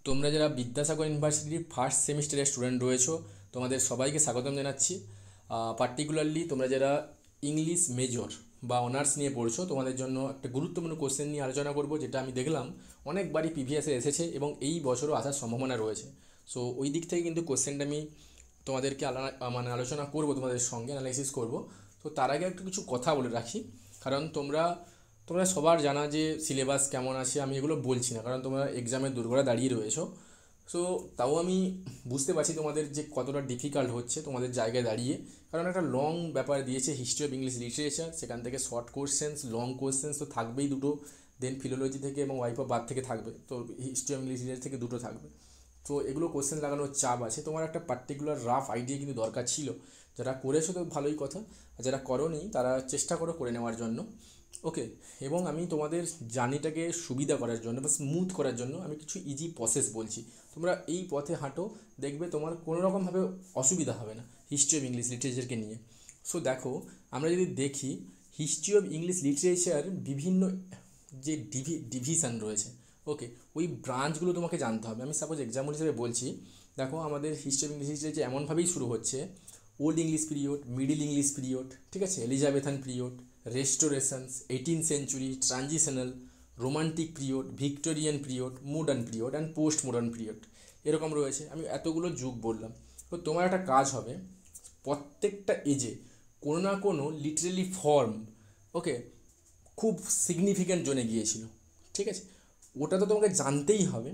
তোমরা যারা বিদ্যাসাগর ইউনিভার্সিটির ফার্স্ট সেমিস্টারের স্টুডেন্ট রয়েছো তোমাদের সবাইকে স্বাগতম জানাচ্ছি। পার্টিকুলারলি তোমরা যারা ইংলিশ মেজর বা অনার্স নিয়ে পড়ছো তোমাদের জন্য একটা গুরুত্বপূর্ণ কোশ্চেন নিয়ে আলোচনা করব, যেটা আমি দেখলাম অনেকবারই প্রিভিয়াসে এসেছে এবং এই বছরও আসার সম্ভাবনা রয়েছে। সো ওই দিক থেকে কিন্তু কোশ্চেনটা আমি তোমাদেরকে আলোচনা করব, তোমাদের সঙ্গে অ্যানালাইসিস করব। তো তার আগে একটু কিছু কথা বলে রাখি, কারণ তোমরা তোমরা সবার জানা যে সিলেবাস কেমন আছে, আমি এগুলো বলছি না কারণ তোমরা এক্সামের দোরগোড়া দাঁড়িয়ে রয়েছো। সো তাও আমি বুঝতে পারছি তোমাদের যে কতটা ডিফিকাল্ট হচ্ছে তোমাদের জায়গায় দাঁড়িয়ে, কারণ একটা লং ব্যাপার দিয়েছে, হিস্ট্রি অফ ইংলিশ লিটারেচার, সেখান থেকে শর্ট কোশ্চেন্স, লং কোশ্চেন্স তো থাকবেই দুটো, দেন ফিলোলজি থেকে এবং ওয়াইপ অফ বার্থ থেকে থাকবে, তো হিস্ট্রি অফ ইংলিশ লিটারেচার থেকে দুটো থাকবে। তো এগুলো কোশ্চেন লাগানোর চাপ আছে, তোমার একটা পার্টিকুলার রাফ আইডিয়া কিন্তু দরকার ছিল। যারা করেছো তো ভালোই কথা, আর যারা করোনি তারা চেষ্টা করো করে নেওয়ার জন্য। ওকে, এবং আমি তোমাদের জার্নিটাকে সুবিধা করার জন্য বা স্মুথ করার জন্য আমি কিছু ইজি প্রসেস বলছি, তোমরা এই পথে হাঁটো, দেখবে তোমার কোনো রকমভাবে অসুবিধা হবে না হিস্ট্রি অফ ইংলিশ লিটারেচারকে নিয়ে। সো দেখো, আমরা যদি দেখি হিস্ট্রি অফ ইংলিশ লিটারেচার বিভিন্ন যে ডিভিশন রয়েছে, ওকে, ওই ব্রাঞ্চগুলো তোমাকে জানতে হবে। আমি সাপোজ এক্সাম্পল হিসেবে বলছি, দেখো আমাদের হিস্ট্রি অফ ইংলিশ লিটারেচার এমনভাবেই শুরু হচ্ছে: old English period, middle English period, ঠিক আছে, Elizabethan period, restorations, 18th century, transitional, romantic period, Victorian period, modern period and post modern period, এরকম রয়েছে। আমি এতগুলো যুগ বললাম। তো তোমার একটা কাজ হবে, প্রত্যেকটা এজে কোনো না কোনো লিটারেলি ফর্ম, ওকে, খুব সিগনিফিক্যান্ট জোনে গিয়েছিল, ঠিক আছে, ওটা তো তোমাকে জানতেই হবে।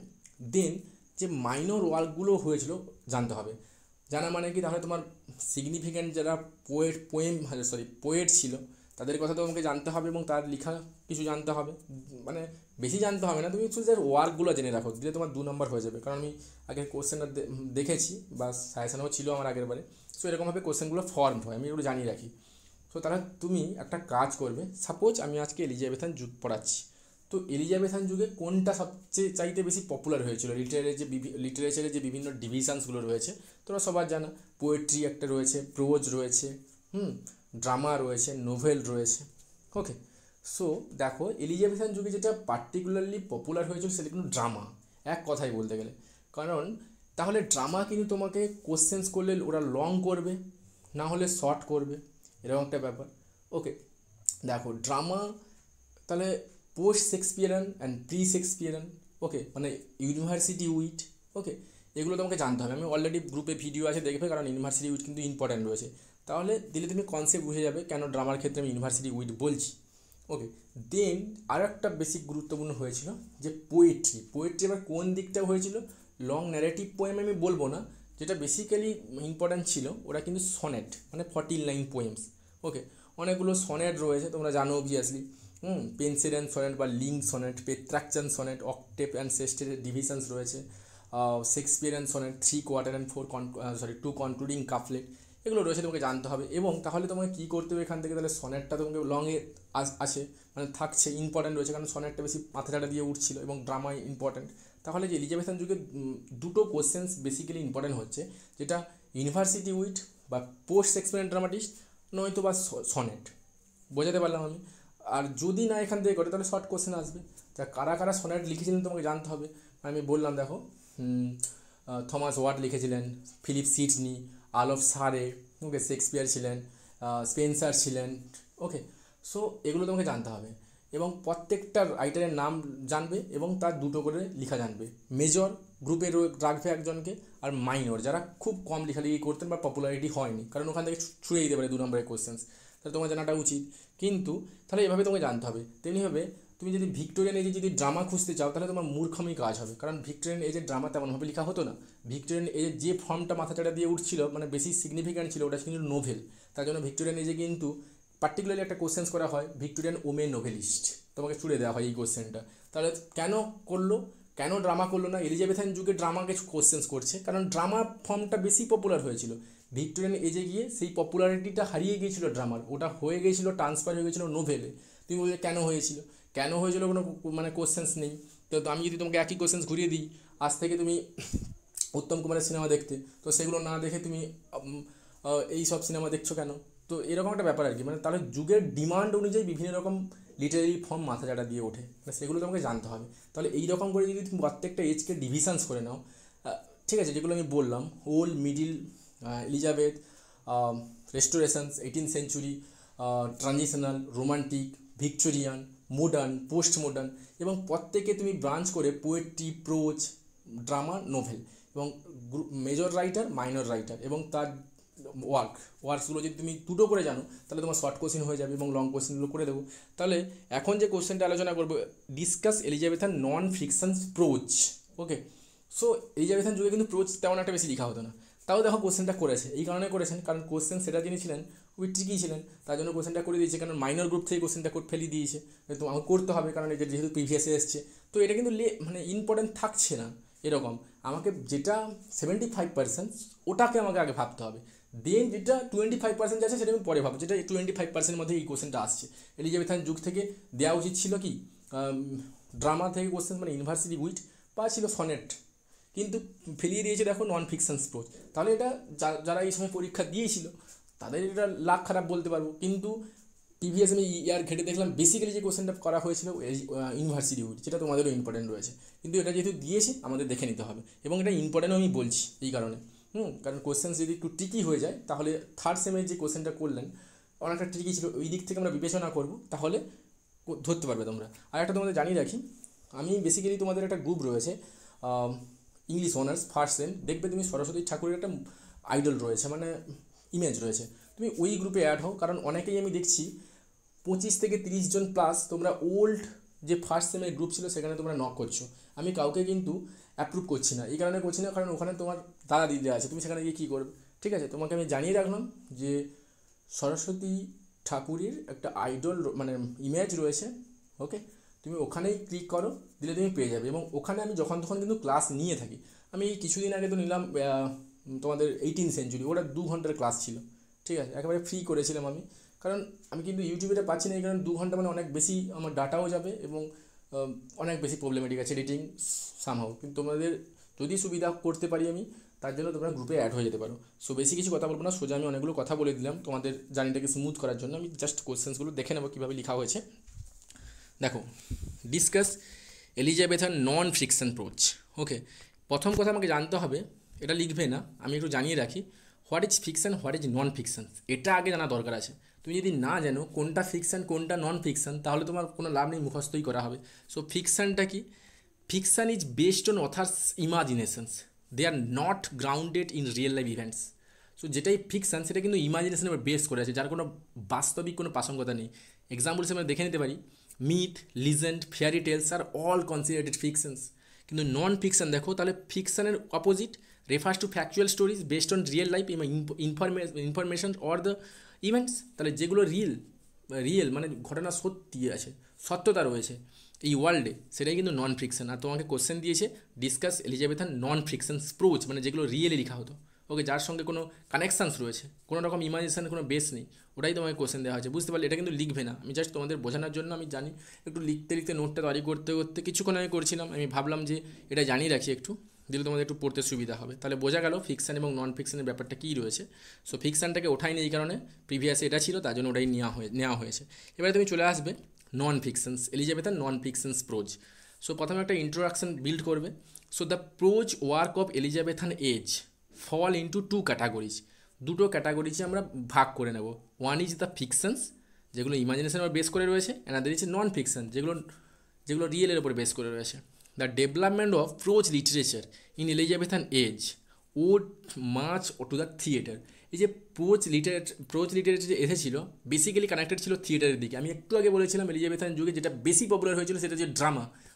দেন যে মাইনর ওয়ার্কগুলো হয়েছিল জানতে হবে। জানা মানে কি, তাহলে তোমার সিগনিফিক্যান্ট যারা পোয়েট ছিল তাদের কথা তোমাকে জানতে হবে এবং তার লেখা কিছু জানতে হবে। মানে বেশি জানতে হবে না, তুমি শুধু যার ওয়ার্কগুলো জেনে রাখো, দিলে তোমার 2 নম্বর হয়ে যাবে, কারণ আমি আগের কোশ্চেনটা দেখেছি বা সাজেশনও ছিল আমার আগের বারে। সো এরকমভাবে কোশ্চেনগুলো ফর্ম হয়, আমি এগুলো জানিয়ে রাখি। তো তাহলে তুমি একটা কাজ করবে, সাপোজ আমি আজকে এলিজাবেথান যুগ পড়াচ্ছি, তো এলিজাবেথান যুগে কোনটা সবচেয়ে চাইতে বেশি পপুলার হয়েছিল, লিটারেচারের যে বিভিন্ন ডিভিশনসগুলো রয়েছে তোমরা সবার জানা। পোয়েট্রি একটা রয়েছে, প্রোজ রয়েছে, ড্রামা রয়েছে, নোভেল রয়েছে, ওকে। সো দেখো, এলিজাবেথান যুগে যেটা পার্টিকুলারলি পপুলার হয়েছিল সেটা কিন্তু ড্রামা, এক কথাই বলতে গেলে। কারণ তাহলে ড্রামা কিন্তু তোমাকে কোশ্চেন্স করলে ওরা লং করবে, না হলে শর্ট করবে, এরকম একটা ব্যাপার। ওকে, দেখো ড্রামা তাহলে পোস্ট শেক্সপিয়ারান অ্যান্ড প্রি শেক্সপিয়ারান, ওকে, মানে ইউনিভার্সিটি উইট, ওকে, এগুলো তোমাকে জানতে হবে। আমি অলরেডি গ্রুপে ভিডিও আছে, দেখবে, কারণ ইউনিভার্সিটি উইট কিন্তু ইম্পর্ট্যান্ট রয়েছে। তাহলে দিলে তুমি কনসেপ্ট বুঝে যাবে কেন ড্রামার ক্ষেত্রে আমি ইউনিভার্সিটি উইট বলছি। ওকে, দেন আর একটা বেসিক গুরুত্বপূর্ণ হয়েছিল যে পোয়েট্রি এবার কোন দিকটা হয়েছিল, লং ন্যারেটিভ পোয়েম আমি বলবো না, যেটা বেসিক্যালি ইম্পর্ট্যান্ট ছিল ওরা কিন্তু সনেট, মানে 14 লাইন পোয়েমস, ওকে। অনেকগুলো সনেট রয়েছে তোমরা জানো অবভিয়াসলি, পেনসিলিয়ান সনেট বা link sonnet, Petrarchan sonnet, octave and সেস্টের ডিভিশনস রয়েছে, Shakespearean sonnet, 3/4 and 2 concluding couplet, এগুলো রয়েছে, তোমাকে জানতে হবে। এবং তাহলে তোমাকে কী করতে হবে এখান থেকে, তাহলে সনেটটা তোমাকে লংয়ে আছে, মানে থাকছে, ইম্পর্ট্যান্ট রয়েছে, কারণ সনেটটা বেশি মাথাটা দিয়ে উঠছিল এবং ড্রামায় ইম্পর্ট্যান্ট। তাহলে যে এলিজাবেথান যুগে দুটো কোশ্চেন্স বেসিক্যালি ইম্পর্ট্যান্ট হচ্ছে, যেটা ইউনিভার্সিটি উইট বা পোস্ট শেক্সপিয়ারিয়ান ড্রামাটিস্ট, নয়তো বা সনেট, বোঝাতে পারলাম আমি। আর যদি না এখান থেকে করে তাহলে শর্ট কোশ্চেন আসবে। তা কারা কারা সনেট লিখেছিলেন তোমাকে জানতে হবে। আমি বললাম দেখো, থমাস ওয়াট লিখেছিলেন, ফিলিপ সিডনি, আলফ সারে, ওকে, শেক্সপিয়ার ছিলেন, স্পেন্সার ছিলেন, ওকে। সো এগুলো তোমাকে জানতে হবে এবং প্রত্যেকটা রাইটারের নাম জানবে এবং তার দুটো করে লেখা জানবে। মেজর গ্রুপে রাখবে একজনকে, আর মাইনর যারা খুব কম লেখালেখি করতেন বা পপুলারিটি হয়নি, কারণ ওখান থেকে ছুড়ে দিতে পারে 2 নম্বরের কোশ্চেন্স, তাহলে তোমার জানাটা উচিত। কিন্তু তাহলে এভাবে তোমাকে জানতে হবে। তেমনিভাবে তুমি যদি ভিক্টোরিয়ান এজে যদি ড্রামা খুঁজতে চাও তাহলে তোমার মূর্খমই কাজ হবে, কারণ ভিক্টোরিয়ান এজের ড্রামা তেমনভাবে লেখা হতো না। ভিক্টোরিয়ান এজের যে ফর্মটা মাথাচাড়া দিয়ে উঠছিল, মানে বেশি সিগনিফিক্যান্ট ছিল, ওটা কিন্তু নোভেল। তার জন্য ভিক্টোরিয়ান এজে কিন্তু পার্টিকুলারলি একটা কোশ্চেন্স করা হয়, ভিক্টোরিয়ান ওমেন নোভেলিস্ট, তোমাকে ছুড়ে দেওয়া হয় এই কোশ্চেনটা। তাহলে কেন করলো, কেন ড্রামা করলো না? এলিজাবেথান যুগে ড্রামাকে কোশ্চেন্স করছে কারণ ড্রামা ফর্মটা বেশি পপুলার হয়েছিল। ভিক্টোরিয়ান এজে গিয়ে সেই পপুলারিটিটা হারিয়ে গিয়েছিল ড্রামার, ওটা হয়ে গিয়েছিল, ট্রান্সফার হয়ে গিয়েছিল নোভেলে। তুমি বলছো কেন হয়েছিল, কেন হয়েছিল কোনো মানে কোশ্চেন্স নেই। তো আমি যদি তোমাকে একই কোশ্চেন্স ঘুরিয়ে দিই, আজ থেকে তুমি উত্তম কুমারের সিনেমা দেখতে, তো সেগুলো না দেখে তুমি এই সব সিনেমা দেখছো কেন? তো এরকম একটা ব্যাপার আর কি, মানে তাহলে যুগের ডিমান্ড অনুযায়ী বিভিন্ন রকম লিটারারি ফর্ম মাথা চাটা দিয়ে ওঠে, মানে সেগুলো তোমাকে জানতে হবে। তাহলে এই রকম করে যদি তুমি প্রত্যেকটা এজকে ডিভিশনস করে নাও, ঠিক আছে, যেগুলো আমি বললাম, old, middle, Elizabeth, restorations, 18th century, transitional, romantic, Victorian, modern, post modern, এবং প্রত্যেকে তুমি ব্রাঞ্চ করে পোয়েট্রি, প্রোজ, ড্রামা, নোভেল, এবং মেজর রাইটার, মাইনর রাইটার, এবং তার ওয়ার্কসগুলো যদি তুমি দুটো করে জানো তাহলে তোমার শর্ট কোশ্চেন হয়ে যাবে, এবং লং কোশ্চেনগুলো করে দেবো। তাহলে এখন যে কোশ্চেনটা আলোচনা করবো, discuss Elizabethan non fictions prose. Okay, so Elizabethan যুগে কিন্তু প্রোজ তেমন একটা বেশি লেখা হতো না, তাও দেখো কোশ্চেনটা করেছে, এই কারণে করেছেন কারণ কোশ্চেন সেটা যিনি ছিলেন খুবই ট্রিকি ছিলেন, তার জন্য কোশ্চেনটা করে দিয়েছে, কারণ মাইনর গ্রুপ থেকে কোশ্চেনটা ফেলে দিয়েছে, তো আমাকে করতে হবে, কারণ এটা যেহেতু প্রিভিয়াসে এসছে, তো এটা কিন্তু মানে ইম্পর্টেন্ট থাকছে না এরকম। আমাকে যেটা 75% ওটাকে আমাকে আগে ভাবতে হবে, দেন যেটা 25% আছে সেটা আমি পরে ভাববো, যেটা 25% মধ্যে এই কোশ্চেনটা আসছে। এলিজাবেথান যুগ থেকে দেওয়া উচিত ছিল কি ড্রামা থেকে কোশ্চেন, মানে ইউনিভার্সিটি উইট, বা ছিল সনেট, কিন্তু ফেলিয়ে দিয়েছে দেখো নন ফিকশনস প্রোজ। তাহলে এটা যারা এই সময় পরীক্ষা দিয়েছিল তাদের এটা লাখ খারাপ বলতে পারবো, কিন্তু প্রিভিয়াস আমি ইয়ার ঘেটে দেখলাম বেসিক্যালি যে কোশ্চেনটা করা হয়েছিল ইউনিভার্সিটি উইট, যেটা তোমাদেরও ইম্পর্টেন্ট রয়েছে, কিন্তু এটা যেহেতু দিয়েছে আমাদের দেখে নিতে হবে, এবং এটা ইম্পর্টেন্টও আমি বলছি এই কারণে, কারণ কোশ্চেন যদি একটু ট্রিকি হয়ে যায় তাহলে থার্ড সেমের যে কোশ্চেনটা করলেন অনেকটা ট্রিকি ছিল, ওই দিক থেকে আমরা বিবেচনা করব, তাহলে ধরতে পারবে তোমরা। আর একটা তোমাদের জানিয়ে রাখি, আমি বেসিক্যালি তোমাদের একটা গ্রুপ রয়েছে ইংলিশ অনার্স ফার্স্ট সেম, দেখবে তুমি সরস্বতী ঠাকুরের একটা আইডল রয়েছে, মানে ইমেজ রয়েছে, তুমি ওই গ্রুপে অ্যাড হও, কারণ অনেকেই আমি দেখছি 25 থেকে 30 জন প্লাস তোমরা ওল্ড যে ফার্স্ট সেমের গ্রুপ ছিল সেখানে তোমরা নক করছো। আমি কাউকে কিন্তু অ্যাপ্রুভ করছি না, এই কারণে করছি না কারণ ওখানে তোমার দাদা দিদিরা আছে, তুমি সেখানে গিয়ে কী করবে, ঠিক আছে। তোমাকে আমি জানিয়ে রাখলাম যে সরস্বতী ঠাকুরের একটা আইডল মানে ইমেজ রয়েছে, ওকে, তুমি ওখানেই ক্লিক করো, দিলে তুমি পেয়ে যাবে, এবং ওখানে আমি যখন তখন কিন্তু ক্লাস নিয়ে থাকি। আমি কিছুদিন আগে তো নিলাম তোমাদের 18th সেঞ্চুরি, ওটা 2 ঘন্টার ক্লাস ছিল, ঠিক আছে, একেবারে ফ্রি করেছিলাম আমি, কারণ আমি কিন্তু ইউটিউবে পাচ্ছি না, এই কারণে 2 ঘন্টা মানে অনেক বেশি আমার ডাটাও যাবে, এবং অনেক বেশি প্রবলেমেটিক আছে এডিটিং সামহাও, কিন্তু তোমাদের যদি সুবিধা করতে পারি আমি, তার জন্য তোমরা গ্রুপে অ্যাড হয়ে যেতে পারো। সো বেশি কিছু কথা বলবো না, সোজা আমি অনেকগুলো কথা বলে দিলাম তোমাদের জার্নিটাকে স্মুথ করার জন্য। আমি জাস্ট কোশ্চেন্সগুলো দেখে নেবো কীভাবে লেখা হয়েছে। দেখো, ডিসকাস এলিজাবেথান নন ফিকশন প্রোচ। ওকে, প্রথম কথা আমাকে জানতে হবে, এটা লিখবে না, আমি একটু জানিয়ে রাখি, what is fiction, what is non fiction, এটা আগে জানা দরকার আছে। তুমি যদি না জানো কোনটা ফিকশন কোনটা নন ফিকশন, তাহলে তোমার কোনো লাভ নেই, মুখস্থই করা হবে। সো ফিকশনটা কি? Fiction is based on author's imaginations, they are not grounded in real life events. So যেটাই ফিকশন সেটা কিন্তু ইমাজিনেশনের উপর বেস করে আছে, যার কোনো বাস্তবিক কোনো প্রাসঙ্গিকতা নেই। এক্সাম্পল হিসেবে দেখে নিতে পারি, myth, legend, fairy tales are all considered fictions. কিন্তু নন ফিকশন দেখো, তাহলে ফিকশনের opposite refers to factual stories based on real life information or the events. তাহলে যেগুলো রিয়েল মানে ঘটনা সত্যি আছে, সত্যতা রয়েছে এই ওয়ার্ল্ডে, সেটাই কিন্তু নন ফিকশন। আর তোমাকে কোশ্চেন দিয়েছে ডিসকাস এলিজাবেথান নন ফিকশন স্প্রোচ, মানে যেগুলো রিয়েলি লেখা হতো, ওকে, যার সঙ্গে কোনো কানেকশানস রয়েছে, কোনো রকম ইমাজিনেশানের কোনো বেস নেই, ওটাই তোমাকে কোশ্চেন দেওয়া হয়েছে, বুঝতে পারলে? এটা কিন্তু লিখবে না, আমি জাস্ট তোমাদের বোঝানোর জন্য, আমি জানি একটু লিখতে লিখতে নোটটা তৈরি করতে করতে কিছুক্ষণ আমি করছিলাম, আমি ভাবলাম যে এটা জানিয়ে রাখি একটু, দিলে তোমাদের একটু পড়তে সুবিধা হবে। তাহলে বোঝা গেল ফিকশন এবং নন ফিকশনের ব্যাপারটা কী রয়েছে। সো ফিকশনটাকে ওঠাইনি এই কারণে, প্রিভিয়াসে এটা ছিল, তার জন্য ওটাই নেওয়া হয়েছে। এবারে তুমি চলে আসবে non fictions, Elizabethan non fictions prose. So প্রথমে একটা ইন্ট্রোডাকশন বিল্ড করবে। So the prose work of Elizabethan age fall into 2 categories, দুটো ক্যাটাগরিজে আমরা ভাগ করে নেব। ওয়ান ইজ দ্য ফিকশনস, যেগুলো ইমাজিনেশনের উপর বেস করে রয়েছে, অ্যানাদার ইজ নন ফিকশন, যেগুলো রিয়েলের উপর বেস করে রয়েছে। The development of prose literature in Elizabethan age owed much to the theatre. এই যে প্রোজ লিটারেচার যে এসেছিলো বেসিক্যালি কানেক্টেড ছিল থিয়েটারের দিকে। আমি একটু আগে বলেছিলাম এলিজাবেথান যুগে যেটা বেশি পপুলার হয়েছিল সেটা হচ্ছে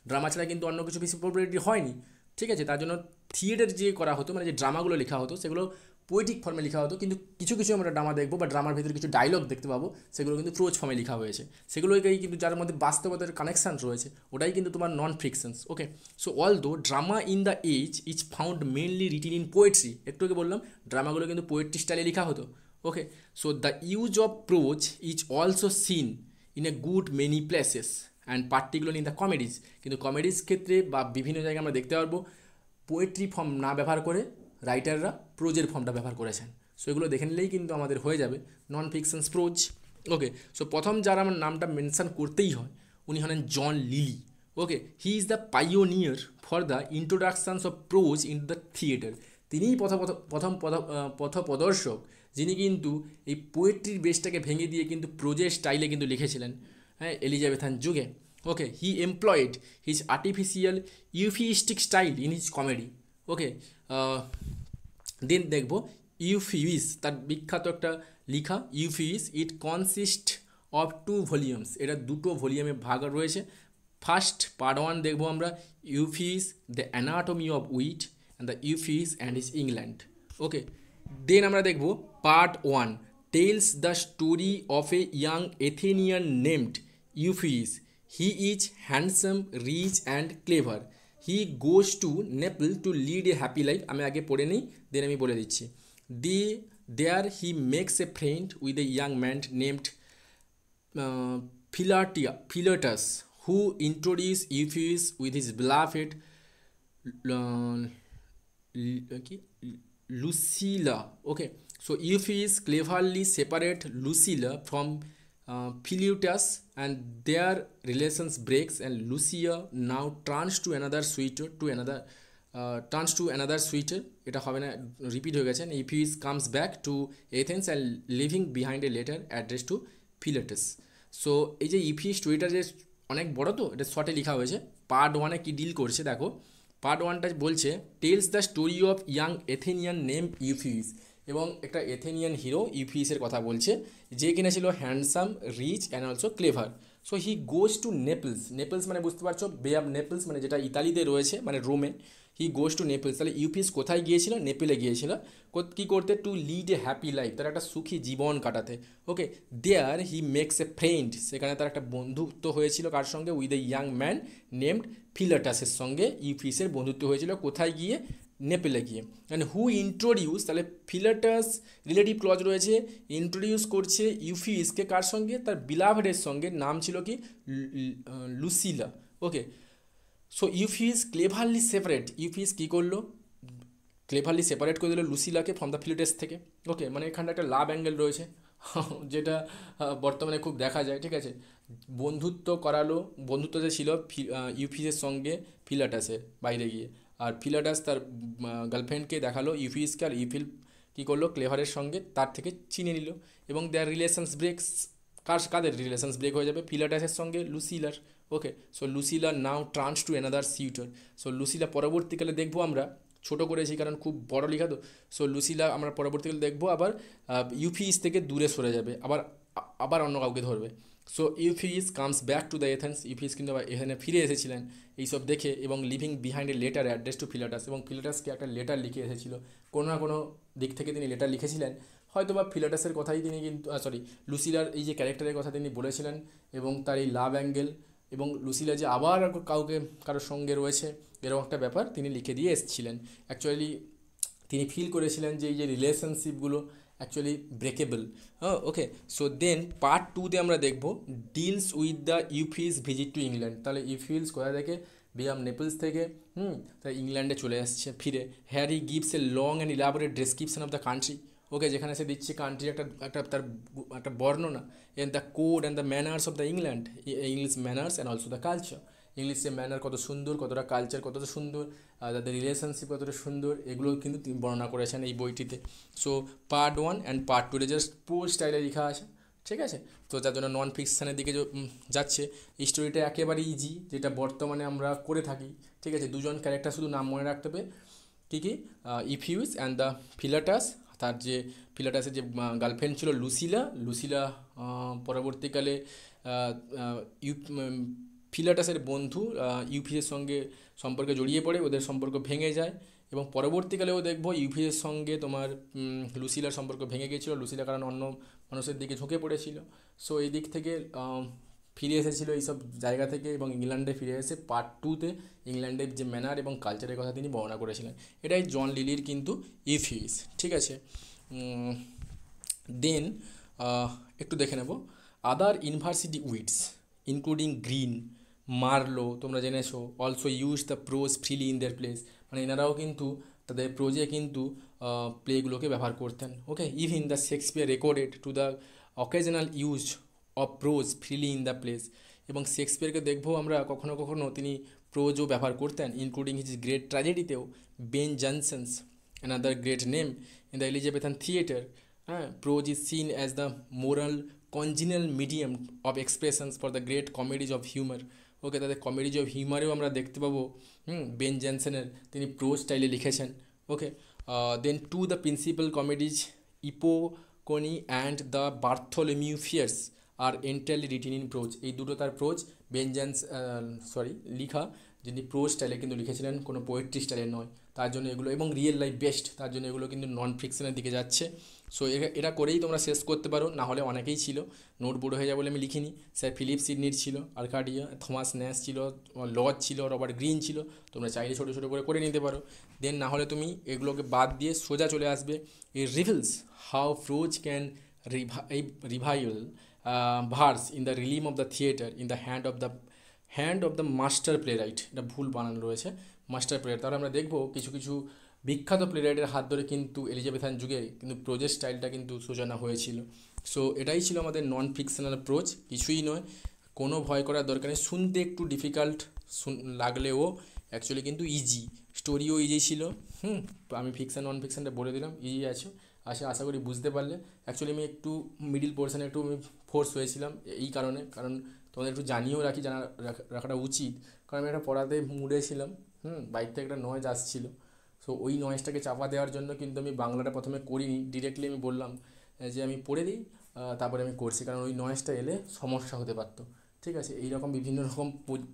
ড্রামা ছাড়া কিন্তু অন্য কিছু বেশি পপুলারিটি হয়নি, ঠিক আছে। তার জন্য থিয়েটার যে করা হতো, মানে যে ড্রামাগুলো লেখা হতো সেগুলো পোয়েটিক ফর্মে লেখা হতো, কিন্তু কিছু কিছু আমরা ড্রামা দেখবো বা ড্রামার ভিতরে কিছু ডায়লগ দেখতে পাবো, সেগুলো কিন্তু প্রোজ ফর্মে লেখা হয়েছে, সেগুলোই কিন্তু যার মধ্যে বাস্তবতার কানেকশান রয়েছে, ওটাই কিন্তু তোমার non fictions. Okay, so although drama in the age is found mainly written in poetry, একটু আগে বললাম ড্রামাগুলো কিন্তু পোয়েট্রি স্টাইলে লেখা হতো। Okay, so the use of prose is also seen in a good many places and particularly in the comedies. কিন্তু comedies ক্ষেত্রে বা বিভিন্ন জায়গায় আমরা দেখতে পারবো পোয়েট্রি ফর্ম না ব্যবহার করে রাইটাররা প্রোজের ফর্মটা ব্যবহার করেছেন। সো এগুলো দেখে নিলেই কিন্তু আমাদের হয়ে যাবে non fictions prose. Okay, so প্রথম যার আমার নামটা মেনশন করতেই হয় উনি হলেন John Lyly. Okay, he is the pioneer for the introductions of prose in the theatre. তিনিই প্রথম পথপ্রদর্শক যিনি কিন্তু এই পোয়েট্রির বেসটাকে ভেঙে দিয়ে কিন্তু প্রোজের স্টাইলে কিন্তু লিখেছিলেন, হ্যাঁ, এলিজাবেথান যুগে। Okay, he employed his artificial euphuistic style in his comedy. Okay, then দেখবো ইউফিউইস, তার বিখ্যাত একটা লিখা Euphues. It consist of 2 volumes, এটা 2টো ভলিউমে ভাগ রয়েছে। ফার্স্ট পার্ট 1 দেখবো আমরা, Euphues the anatomy of wit and the Euphues and his England. Okay, then আমরা দেখবো part 1 tells the story of a young Athenian named Euphues. He is handsome, rich and clever. He goes to Naples to lead a happy life. আমি আগে পড়ে নিই, then আমি বলে দিচ্ছি। There he makes a friend with a young man named Philotas, who introduced Euphues with his beloved Lucilla. Okay, so Euphues cleverly separate Lucilla from Philotas, and their relations breaks, and Lucia now turns to another suitor এটা হবে না, repeat হয়ে গেছে। Euphues comes back to Athens and leaving behind a letter addressed to Philotas. So এই যে ইউফিউইস স্টোরিটা যে অনেক বড়, তো এটা শর্টে লেখা হয়েছে। পার্ট 1-এ কী ডিল করছে দেখো, পার্ট 1টা বলছে tales the story of young Athenian name ইউফিউইস, এবং একটা এথেনিয়ান হিরো ইউফিউইসের কথা বলছে, যে কিনা ছিল handsome, rich and also clever. So he goes to Naples. Naples মানে বুঝতে পারছো, বে অফ নেপলস, মানে যেটা ইতালিতে রয়েছে, মানে রোমে। হি গোজ টু নেপলস, তাহলে ইউফিউইস কোথায় গিয়েছিল? নেপেলে গিয়েছিল। কী করতে? Two lead a happy life, তার একটা সুখী জীবন কাটাতে। ওকে, দেয়ার হি মেক্স এ ফ্রেন্ড, সেখানে তার একটা বন্ধুত্ব হয়েছিল কার সঙ্গে? With a young man named ফিলাটাসের সঙ্গে ইউফিউইসের বন্ধুত্ব হয়েছিল। কোথায় গিয়ে? নেপেলে গিয়ে। অ্যান্ড হু ইন্ট্রোডিউস, তাহলে ফিলাটাস রিলেটিভ ক্লজ রয়েছে, ইন্ট্রোডিউস করছে ইউফিউইসকে কার সঙ্গে? তার বিলাভেডের সঙ্গে, নাম ছিল কি? Lucilla. Okay, so Euphues cleverly separate, Euphues কী করলো? ক্লেভারলি সেপারেট করে দিল লুসিলাকে ফ্রম দ্য ফিলিটেস থেকে। ওকে, মানে এখানটা একটা লাভ অ্যাঙ্গেল রয়েছে যেটা বর্তমানে খুব দেখা যায়, ঠিক আছে। বন্ধুত্ব করালো, বন্ধুত্ব যে ছিল ইউফিউইসের সঙ্গে ফিলাটাসের বাইরে গিয়ে, আর ফিলাটাস তার গার্লফ্রেন্ডকে দেখালো ইউফিউইসকে, আর ইউফিল কী করলো? ক্লেভারের সঙ্গে তার থেকে চিনে নিল, এবং দেয়ার রিলেশনস ব্রেকস। কাদের রিলেশনস ব্রেক হয়ে যাবে? ফিলাটাসের সঙ্গে লুসিলার। Okay, so Lucilla now turns to another suitor. So Lucilla পরবর্তীকালে দেখবো আমরা, ছোটো করেছি কারণ খুব বড় লেখা তো। সো লুসিলা আমরা পরবর্তীকালে দেখবো আবার ইউফিউইস থেকে দূরে সরে যাবে, আবার অন্য কাউকে ধরবে। So Euphues comes back to the Athens, Euphues কিন্তু আবার এখানে ফিরে এসেছিলেন এইসব দেখে, এবং living behind a letter address to Philotas, এবং ফিলাটাসকে একটা লেটার লিখে এসেছিল। কোনো না কোনো দিক থেকে তিনি লেটার লিখেছিলেন, হয়তো বা ফিলাটাসের কথাই তিনি কিন্তু লুসিলার এই যে ক্যারেক্টারের কথা তিনি বলেছিলেন, এবং তার এই লাভ অ্যাঙ্গেল, এবং লুসিলা যে আবার কারোর সঙ্গে রয়েছে, এরকম একটা ব্যাপার তিনি লিখে দিয়ে এসেছিলেন। অ্যাকচুয়ালি তিনি ফিল করেছিলেন যে এই যে রিলেশনশিপগুলো অ্যাকচুয়ালি ব্রেকেবল। ওকে, সো দেন পার্ট 2-তে আমরা দেখব deals with the ইউফিউইস visit to England. তাহলে ইউফিউইস কোথা থেকে? বে অফ নেপলস থেকে তাই ইংল্যান্ডে চলে আসছে ফিরে। Here he gives a long and elaborate description of the country. Okay, যেখানে সে দিচ্ছে কান্ট্রির একটা তার একটা বর্ণনা, and the code and the manners of the England, English manners and also the culture. ইংলিশের ম্যানার কত সুন্দর, কতটা কালচার কতটা সুন্দর, তাদের রিলেশনশিপ কতটা সুন্দর, এগুলো কিন্তু তিনি বর্ণনা করেছেন এই বইটিতে। So part 1 and part 2 just pose স্টাইলে লেখা আছে, ঠিক আছে। তো যার জন্য নন ফিকশানের দিকে যাচ্ছে। এই স্টোরিটা একেবারে ইজি, যেটা বর্তমানে আমরা করে থাকি, ঠিক আছে। দুজন ক্যারেক্টার শুধু নাম মনে রাখতে হবে, কী কী? ইউফিউইস অ্যান্ড দ্য ফিলাটাস। তার যে ফিলাটাসের যে গার্লফ্রেন্ড ছিল লুসিলা পরবর্তীকালে ফিলাটাসের বন্ধু ইউফিউইসের সঙ্গে সম্পর্কে জড়িয়ে পড়ে, ওদের সম্পর্ক ভেঙে যায়, এবং পরবর্তীকালেও দেখবো ইউফিউইসের সঙ্গে তোমার লুসিলার সম্পর্ক ভেঙে গিয়েছিলো, লুসিলা কারণ অন্য মানুষের দিকে ঝুঁকে পড়েছিল। সো এই দিক থেকে ফিরে এসেছিলো এইসব জায়গা থেকে, এবং ইংল্যান্ডে ফিরে এসে পার্ট 2-তে ইংল্যান্ডের যে ম্যানার এবং কালচারের কথা তিনি বর্ণনা করেছিলেন। এটাই জন লিলির কিন্তু ইউফিউইস, ঠিক আছে। দেন একটু দেখে নেব other university wits including Greene, Marlowe, তোমরা জেনেছো, also use the prose freely in their plays, মানে এনারাও কিন্তু তাদের প্রোজে কিন্তু প্লেগুলোকে ব্যবহার করতেন। Okay, even the Shakespeare recorded to the occasional use of prose freely in the plays, এবং শেক্সপিয়ারকে দেখবো আমরা কখনো কখনো তিনি প্রোজও ব্যবহার করতেন, ইনক্লুডিং হিজ গ্রেট ট্র্যাজেডিতেও। Ben Jonson's another great name in the Elizabethan theatre. হ্যাঁ, prose is seen as the moral congenial medium of expressions for the great comedies of humour. Okay, তাদের কমেডিজ অফ হিউমারেও আমরা দেখতে পাবো Ben জনসনের, তিনি prose স্টাইলে লিখেছেন। Okay, then to the principal comedies Epicoene and the Bartholomew Fairs are entirely written in prose. এই দুটো তার প্রোজ, লিখা, যিনি প্রোজ স্টাইলে কিন্তু লিখেছিলেন, কোনো পোয়েট্রি স্টাইলে নয়। তার জন্য এগুলো, এবং রিয়েল লাইফ বেস্ট, তার জন্য এগুলো কিন্তু নন ফিকশনের দিকে যাচ্ছে। সো এটা করেই তোমরা শেষ করতে পারো, না হলে অনেকেই ছিল, নোট বড় হয়ে যাবে বলে আমি লিখিনি। স্যার ফিলিপ সিডনির ছিল, আর্কাডিয়া, থমাস ন্যাশ ছিল, লজ ছিল, রবার্ট গ্রিন ছিল। তোমরা চাইলে ছোটো ছোটো করে নিতে পারো। দেন না হলে তুমি এগুলোকে বাদ দিয়ে সোজা চলে আসবে এই reveals how prose can rival verse in the realm of the theatre in the hand of the master playwright. এটা ভুল বানানো রয়েছে, মাস্টার প্লে রাইট। তাহলে আমরা দেখবো কিছু কিছু বিখ্যাত প্লে রাইটের হাত ধরে কিন্তু এলিজাবেথান যুগে কিন্তু প্রোজের স্টাইলটা কিন্তু সূচনা হয়েছিল। সো এটাই ছিল আমাদের নন ফিকশনাল প্রোজ, কিছুই নয়, কোনো ভয় করার দরকার নেই। শুনতে একটু ডিফিকাল্ট লাগলেও অ্যাকচুয়ালি কিন্তু ইজি, স্টোরিও ইজি ছিল। আমি ফিকশন নন ফিকশনটা বলে দিলাম, ইজি আছে। আশা করি বুঝতে পারলে। অ্যাকচুয়ালি আমি একটু মিডিল পোর্শনে একটু আমি ফোর্স হয়েছিলাম এই কারণে, কারণ তোমাদের একটু জানিয়েও রাখাটা উচিত, কারণ আমি একটা পড়াতে মুডে ছিলাম। বাইক থেকে একটা নয়েজ আসছিলো, সো ওই নয়েজটাকে চাপা দেওয়ার জন্য কিন্তু আমি বাংলাটা প্রথমে করিনি, ডিরেক্টলি আমি বললাম যে আমি পড়ে দিই, তারপরে আমি করছি, কারণ ওই নয়েজটা এলে সমস্যা হতে পারতো। ঠিক আছে, এইরকম বিভিন্ন রকম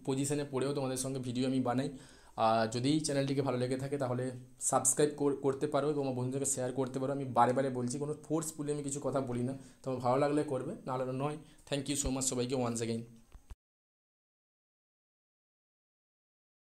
পজিশনে পড়েও তোমাদের সঙ্গে ভিডিও আমি বানাই। আর যদি চ্যানেলটিকে ভালো লেগে থাকে তাহলে সাবস্ক্রাইব করতে পারো এবং আমার বন্ধুদেরকে শেয়ার করতে পারো। আমি বারে বারে বলছি, কোনো ফোর্সফুলি আমি কিছু কথা বলি না, তোমার ভালো লাগলে করবে, নাহলে নয়। থ্যাংক ইউ সো মাচ সবাইকে ওয়ান্স অ্যাগেইন।